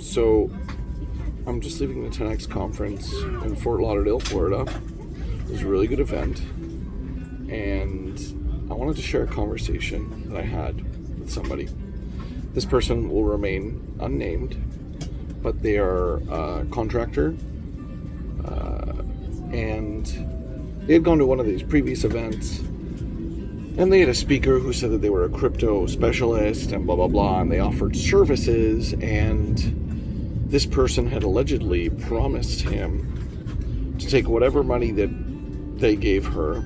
So I'm just leaving the 10X conference in Fort Lauderdale, Florida. It was a really good event, and I wanted to share a conversation that I had with somebody. This person will remain unnamed, but they are a contractor, and they had gone to one of these previous events, and they had a speaker who said that they were a crypto specialist and blah blah blah, and they offered services, and this person had allegedly promised him to take whatever money that they gave her,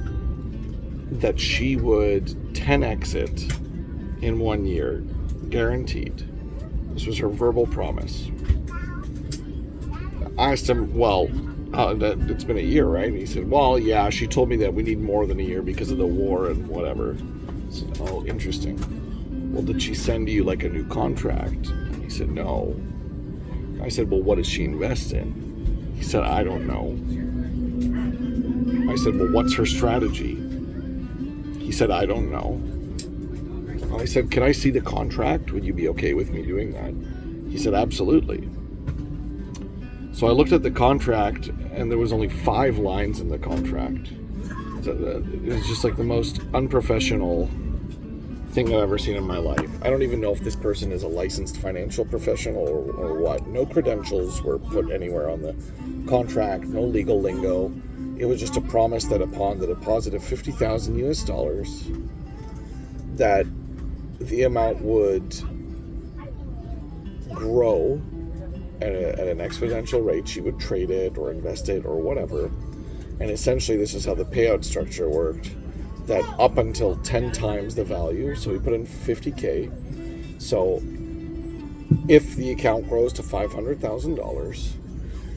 that she would 10x it in 1 year, guaranteed. This was her verbal promise. I asked him, it's been a year, right? And he said, well, yeah, she told me that we need more than a year because of the war and whatever. I said, oh, interesting. Well, did she send you like a new contract? And he said, no. I said, well, what does she invest in? He said, I don't know. I said, well, what's her strategy? He said, I don't know. I said, can I see the contract? Would you be okay with me doing that? He said, absolutely. So I looked at the contract, and there was only 5 lines in the contract. So it was just like the most unprofessional thing I've ever seen in my life. I don't even know if this person is a licensed financial professional or what. No credentials were put anywhere on the contract, no legal lingo. It was just a promise that upon the deposit of $50,000 US, that the amount would grow at an exponential rate. She would trade it or invest it or whatever. And essentially this is how the payout structure worked, that up until 10 times the value, so we put in $50K. So if the account grows to $500,000,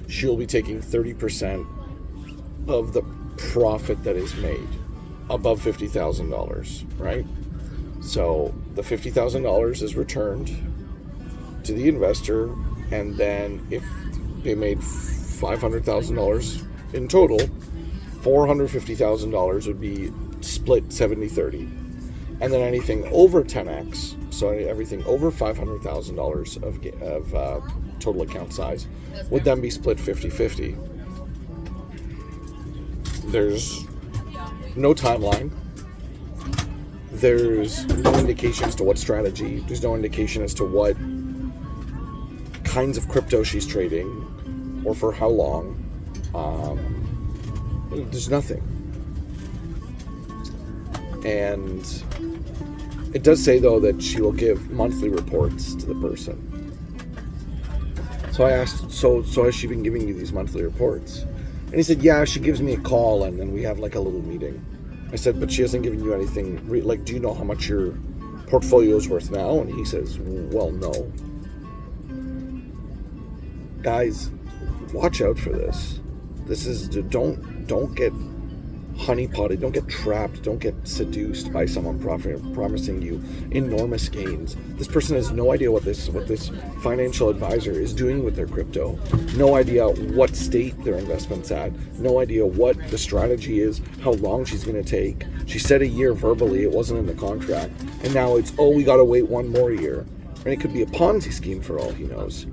she'll be taking 30% of the profit that is made above $50,000, right? So the $50,000 is returned to the investor, and then if they made $500,000 in total, $450,000 would be split 70-30. And then anything over 10x, so everything over $500,000 of total account size, would then be split 50-50. There's no timeline. There's no indication as to what strategy. There's no indication as to what kinds of crypto she's trading or for how long. There's nothing. And it does say, though, that she will give monthly reports to the person. So I asked, so has she been giving you these monthly reports? And he said, yeah, she gives me a call and then we have like a little meeting. I said, but she hasn't given you anything, like, do you know how much your portfolio is worth now? And he says, well, no. Guys, watch out for this. This is, don't get honeypotted, don't get trapped, don't get seduced by someone promising you enormous gains. This person has no idea what this financial advisor is doing with their crypto, no idea what state their investment's at, no idea what the strategy is, how long she's going to take. She said a year verbally, it wasn't in the contract, and now it's, oh, we got to wait 1 more year. And it could be a Ponzi scheme for all he knows.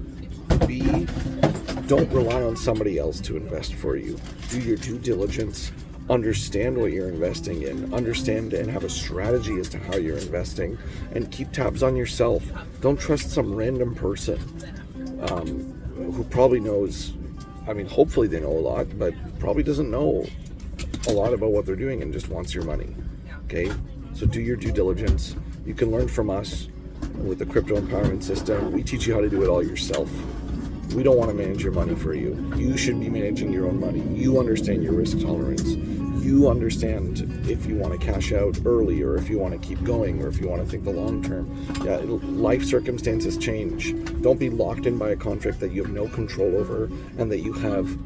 Don't rely on somebody else to invest for you. Do your due diligence. Understand what you're investing in, understand and have a strategy as to how you're investing, and keep tabs on yourself. Don't trust some random person who probably knows, hopefully they know a lot, but probably doesn't know a lot about what they're doing and just wants your money. Okay? So do your due diligence. You can learn from us with the Crypto Empowerment System. We teach you how to do it all yourself. We don't want to manage your money for you. You should be managing your own money. You understand your risk tolerance. You understand if you want to cash out early, or if you want to keep going, or if you want to think the long term. Yeah, life circumstances change. Don't be locked in by a contract that you have no control over and that you have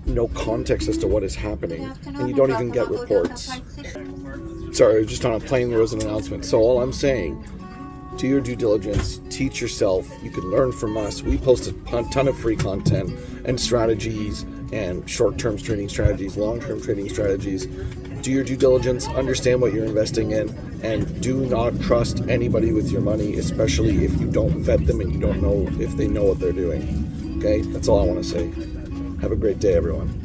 no context as to what is happening, and you don't even get reports. Sorry, I was just on a plane. There was an announcement. So all I'm saying, do your due diligence, teach yourself. You can learn from us. We post a ton of free content and strategies and short-term trading strategies, long-term trading strategies. Do your due diligence, understand what you're investing in, and do not trust anybody with your money, especially if you don't vet them and you don't know if they know what they're doing. Okay? That's all I want to say. Have a great day, everyone.